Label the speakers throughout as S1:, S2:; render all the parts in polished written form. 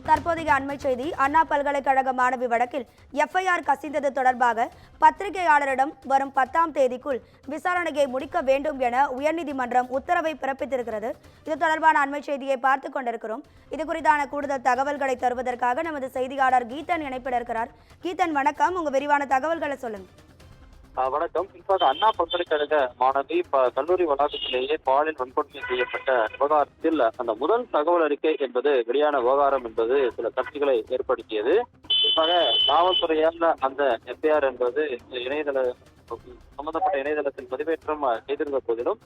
S1: தற்போதைய அண்மை செய்தி. அண்ணா பல்கலைக்கழக மாணவி வழக்கில் எஃப்ஐஆர் கசிந்தது தொடர்பாக பத்திரிகையாளரிடம் வரும் 10ஆம் தேதிக்குள் விசாரணையை முடிக்க வேண்டும் என உயர்நீதிமன்றம் உத்தரவை பிறப்பித்திருக்கிறது. இது தொடர்பான அண்மை செய்தியை பார்த்துக் கொண்டிருக்கிறோம். இது குறித்தான கூடுதல் தகவல்களை தருவதற்காக நமது செய்தியாளர் கீதன் இணைப்பில் இருக்கிறார். கீதன், வணக்கம். உங்க விரிவான தகவல்களை சொல்லுங்க.
S2: வணக்கம். குறிப்பாக அண்ணா பல்கலைக்கழக மாணவி கல்லூரி வளாகத்திலேயே பாலியல் வன்கொடுமை செய்யப்பட்ட விவகாரத்தில் அந்த முதல் தகவல் அறிக்கை என்பது வெளியான விவகாரம் என்பது சில சர்ச்சைகளை ஏற்படுத்தியது. குறிப்பாக காவல்துறையால் அந்த எஃப்ஐஆர் என்பது சம்பந்தப்பட்ட இணையதளத்தில் பதிவேற்றம் செய்திருந்த போதிலும்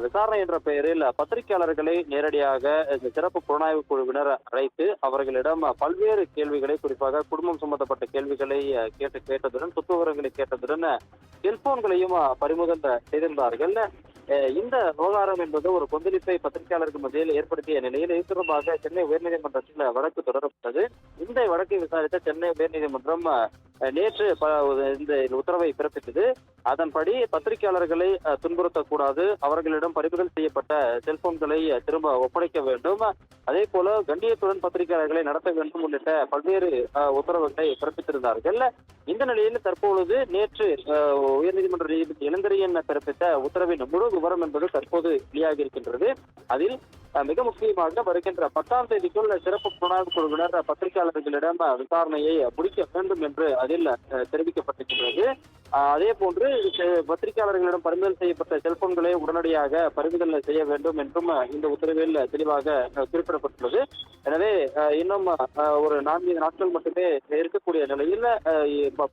S2: விசாரணை என்ற பெயரில் பத்திரிகையாளர்களை நேரடியாக சிறப்பு புலனாய்வு குழுவினர் அழைத்து அவர்களிடம் பல்வேறு கேள்விகளை, குறிப்பாக குடும்பம் சம்பந்தப்பட்ட கேள்விகளை கேட்டதுடன் சொத்து விவரங்களை கேட்டதுடன் செல்போன்களையும் பறிமுதல் செய்திருந்தார்கள். இந்த விவகாரம் என்பது ஒரு கொந்தளிப்பை பத்திரிகையாளர்கள் மத்தியில் ஏற்படுத்திய நிலையில் இது தொடர்பாக சென்னை உயர்நீதிமன்றத்தில் வழக்கு தொடரப்பட்டது. இந்த வழக்கை விசாரித்த சென்னை உயர்நீதிமன்றம் நேற்று இந்த உத்தரவை பிறப்பித்தது. அதன்படி பத்திரிகையாளர்களை துன்புறுத்தக்கூடாது, அவர்களிடம் பறிமுதல் செய்யப்பட்ட செல்போன்களை திரும்ப ஒப்படைக்க வேண்டும், அதே போல கண்ணியத்துடன் பத்திரிகையாளர்களை நடத்த வேண்டும் உள்ளிட்ட பல்வேறு உத்தரவுகளை பிறப்பித்திருந்தார்கள். இந்த நிலையில் தற்பொழுது நேற்று உயர்நீதிமன்ற நீதிபதி இளந்திரையன் பிறப்பித்த உத்தரவின் முழு விவரம் என்பது தற்போது வெளியாகி இருக்கின்றது. அதில் மிக முக்கியமாக வருகின்ற 10ஆம் தேதிக்குள் சிறப்பு புலனாய்வு குழுவினர் பத்திரிகையாளர்களிடம் விசாரணையை முடிக்க வேண்டும் என்று அதில் தெரிவிக்கப்பட்டிருக்கிறது. அதே போன்று பத்திரிகையாளர்களிடம் பறிமுதல் செய்யப்பட்ட செல்போன்களை உடனடியாக பறிமுதல் செய்ய வேண்டும் என்றும் இந்த உத்தரவில் தெளிவாக குறிப்பிடப்பட்டுள்ளது. எனவே இன்னும் ஒரு 4 நாட்கள் மட்டுமே இருக்கக்கூடிய நிலையில்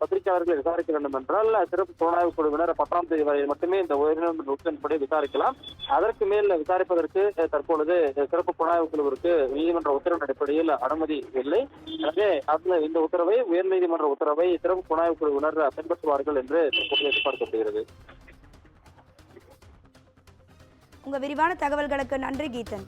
S2: பத்திரிகையாளர்களை விசாரிக்க வேண்டும் என்றால் சிறப்பு புலனாய்வு குழுவினர் 10ஆம் தேதி வரை மட்டுமே இந்த உயர்நீதிமன்ற உத்தரவின்படி விசாரிக்கலாம். அதற்கு மேல் விசாரிப்பதற்கு தற்பொழுது சிறப்பு புலனாய்வு குழுவிற்கு நீதிமன்ற உத்தரவின் அடிப்படையில் அனுமதி இல்லை. எனவே இந்த உத்தரவை உயர்நீதிமன்ற உத்தரவை சிறப்பு புலனாய்வு குழுவினர் பின்பற்றுவார்கள் என்று எதிர்பார்க்கப்படுகிறது.
S1: உங்க விரிவான தகவல்களுக்கு நன்றி கீதன்.